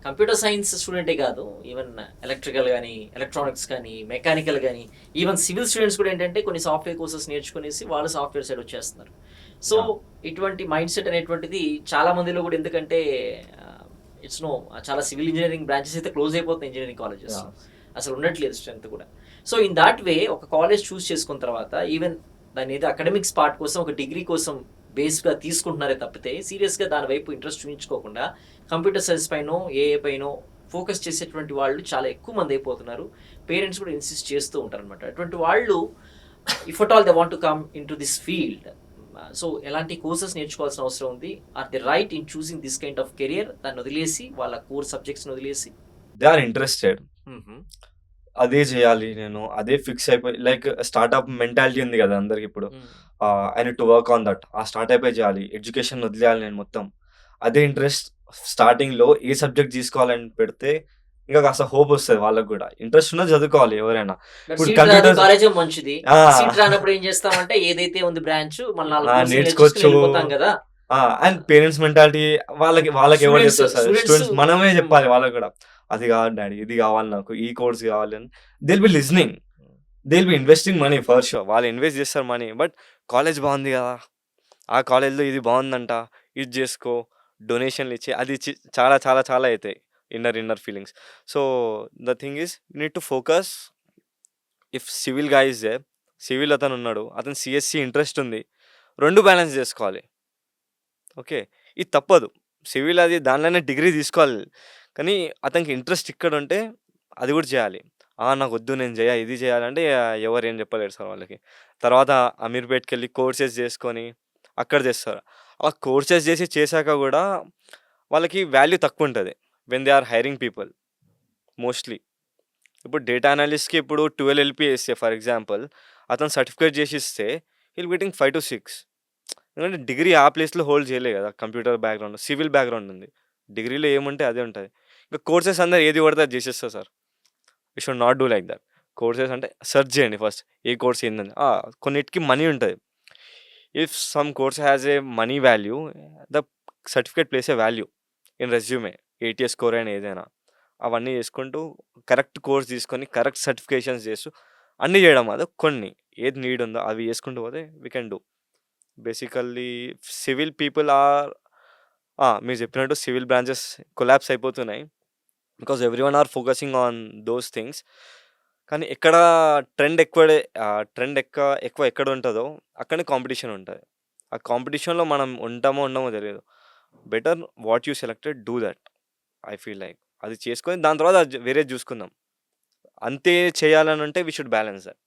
Computer science స్టూడెంటే కాదు. Even electrical గానీ, electronics కానీ, మెకానికల్ గానీ, ఈవెన్ సివిల్ స్టూడెంట్స్ కూడా ఏంటంటే కొన్ని సాఫ్ట్‌వేర్ కోర్సెస్ నేర్చుకునేసి వాళ్ళు సాఫ్ట్‌వేర్ సైడ్ వచ్చేస్తున్నారు. So, yeah! ఇటువంటి మైండ్‌సెట్ అనేటువంటిది చాలా మందిలో కూడా ఎందుకంటే ఆహ్, ఇట్స్ నో చాలా సివిల్ ఇంజినీరింగ్ బ్రాంచెస్ అయితే క్లోజ్ అయిపోతున్నాయి ఇంజినీరింగ్ కాలేజెస్. యాహ్! అసలు ఉండట్లేదు స్ట్రెంత్ కూడా. సో, ఇన్ థాట్ వే ఒక కాలేజ్ చూజ్ చేసుకున్న తర్వాత ఈవెన్ దాన్నేదో అకాడమిక్స్ పార్ట్ కోసం ఒక డిగ్రీ కోసం బేస్‌గా తీసుకుంటున్నారే తప్పితే సీరియస్‌గా దాని వైపు ఇంట్రెస్ట్ చూయించుకోకుండా కంప్యూటర్ సైన్స్ పైనో, ఏఐ పైనో ఫోకస్ చేసేటువంటి వాళ్ళు చాలా ఎక్కువ మంది అయిపోతున్నారు. పేరెంట్స్ కూడా ఇన్సిస్ట్ చేస్తూ ఉంటారనమాట. అటువంటి వాళ్ళు if at all they want to come into this field so ఎలాంటి కోర్సెస్ నేర్చుకోవాల్సిన అవసరం ఉంది? Are they right in choosing this kind of career? దాన్ని వదిలేసి వాళ్ళ కోర్ సబ్జెక్ట్స్‌ని వదిలేసి దే ఆర్ ఇంట్రెస్టెడ్. హుహు. అదే చేయాలి నేను. అదే ఫిక్స్ అయిపోయి లైక్ స్టార్టప్ మెంటాలిటీ ఉంది గదా! అందరికిప్పుడు. హ్మ్. I need to work on that. ఆ స్టార్టపే చేయాలి. ఎడ్యుకేషన్ వదిలేయాలి నేను మొత్తం. అదే ఇంట్రెస్ట్ స్టార్టింగ్‌లో ఏ సబ్జెక్ట్ తీసుకోవాలని పెడితే ఇంకా కాస్త హోప్ వస్తది వాళ్ళకి గూడా. ఇంట్రెస్ట్ ఉన్నది చదువుకోవాలి ఎవరైనా. బట్ ఇప్పుడు సీట్ రాదు కంప్యూటర్స్ కాలేజే మంచిది. ఆ! సీట్ రానప్పుడు ఏం చేస్తామంటే ఏదైతే ఉంది బ్రాంచ్ మన 4 ఆ! కోర్సులు నేర్చేసుకొని నేర్చుకోవచ్చు. ఎళ్ళిపోతాం గదా! అండ్ పేరెంట్స్ మెంటాలిటీ వాళ్ళకెవరు స్టూడెంట్స్ చెప్తారు సార్. స్టూడెంట్స్ స్టూడెంట్స్ మనమే హ్మ్. చెప్పాలి వాళ్ళకి గూడా. అది కాదు డాడీ, ఇది కావాలి నాకు, ఈ కోర్స్ కావాలి అని. They will be listening. They will be investing money for sure. వాళ్ళు ఇన్వెస్ట్ చేస్తారు మనీ. బట్ కాలేజ్ బావుంది గదా! ఆ కాలేజ్‌లో ఇది బావుందంట. ఇది జేసుకో. డొనేషన్‌లు ఇచ్చి అది ఇచ్చి చాలా చాలా చాలా అయితాయి. Inner feelings. So, the thing is you need to focus. If civil guy is there, civil అతనున్నాడు. అతను సీఎస్‌సి ఇంట్రెస్ట్ ఉంది. 2 బ్యాలెన్స్ జేసుకోవాలి. ఓకే. ఇది తప్పదు. సివిల్ అది దానిలోనే డిగ్రీ తీసుకోవాలి. కానీ అతనికి ఇంట్రెస్ట్ ఇక్కడుంటే అది గూడా చేయాలి. నాకొద్దు నేను జేయ, ఇది జేయాలంటే ఎవరేం చెప్పలేరు సార్ వాళ్ళకి. తర్వాత అమీర్‌పేట్‌కెళ్ళి కోర్సెస్ జేసుకొని అక్కడ చేస్తారు. ఆ కోర్సెస్ చేశాక గూడా వాళ్ళకి వాల్యూ తక్కువుంటది. When they are hiring people mostly. ఇప్పుడు డేటా అనలిస్ట్‌కి ఇప్పుడు 12 ఎల్‌పీఏ ఫర్ ఎగ్జాంపుల్ అతను సర్టిఫికేట్ జేసిస్తే హి విల్ గెట్టింగ్ 5-6. ఎందుకంటే డిగ్రీ ఆ ప్లేస్‌లో హోల్డ్ చేయలే గదా! కంప్యూటర్ బ్యాక్‌గ్రౌండ్, సివిల్ బ్యాక్‌గ్రౌండ్ ఉంది. డిగ్రీలో ఏముంటే అదే ఉంటది. ఇంకా కోర్సెస్ అందరూ ఏది పడితే అది చేసేస్తారు sir. You should not do like that. Courses అంటే సెర్చ్ చేయండి ఫస్ట్. ఏ కోర్స్ ఏందని. కొన్నిటికి మనీ ఉంటది. If some course has A money value, the certificate place A value in resume. ATS score అయినా ఏదైనా. అవన్నీ చేసుకుంటూ కరెక్ట్ కోర్స్ తీసుకొని, కరెక్ట్ సర్టిఫికేషన్స్ చేస్తూ అన్నీ చేయడం కాదు. కొన్ని ఏది నీడ్ ఉందో అవి చేసుకుంటూ పోతే we can do. Basically civil people are మీరు చెప్పినట్టు సివిల్ బ్రాంచెస్ కొలాప్స్ అయిపోతున్నాయి. Because everyone are focusing on those things. కానీ ఎక్కడ ట్రెండ్ ఎక్కువ ఎక్కడ ఉంటదో అక్కడనే కాంపిటీషన్ ఉంటది. ఆ కాంపిటీషన్‌లో మనం ఉంటామో ఉండమో తెలీదు. Better what you selected do that. I feel like. అది చేసుకొని దాని తర్వాత వేరేది చూసుకుందాం. అంతే చేయాలనుంటే వి షుడ్ బ్యాలెన్స్ దట్.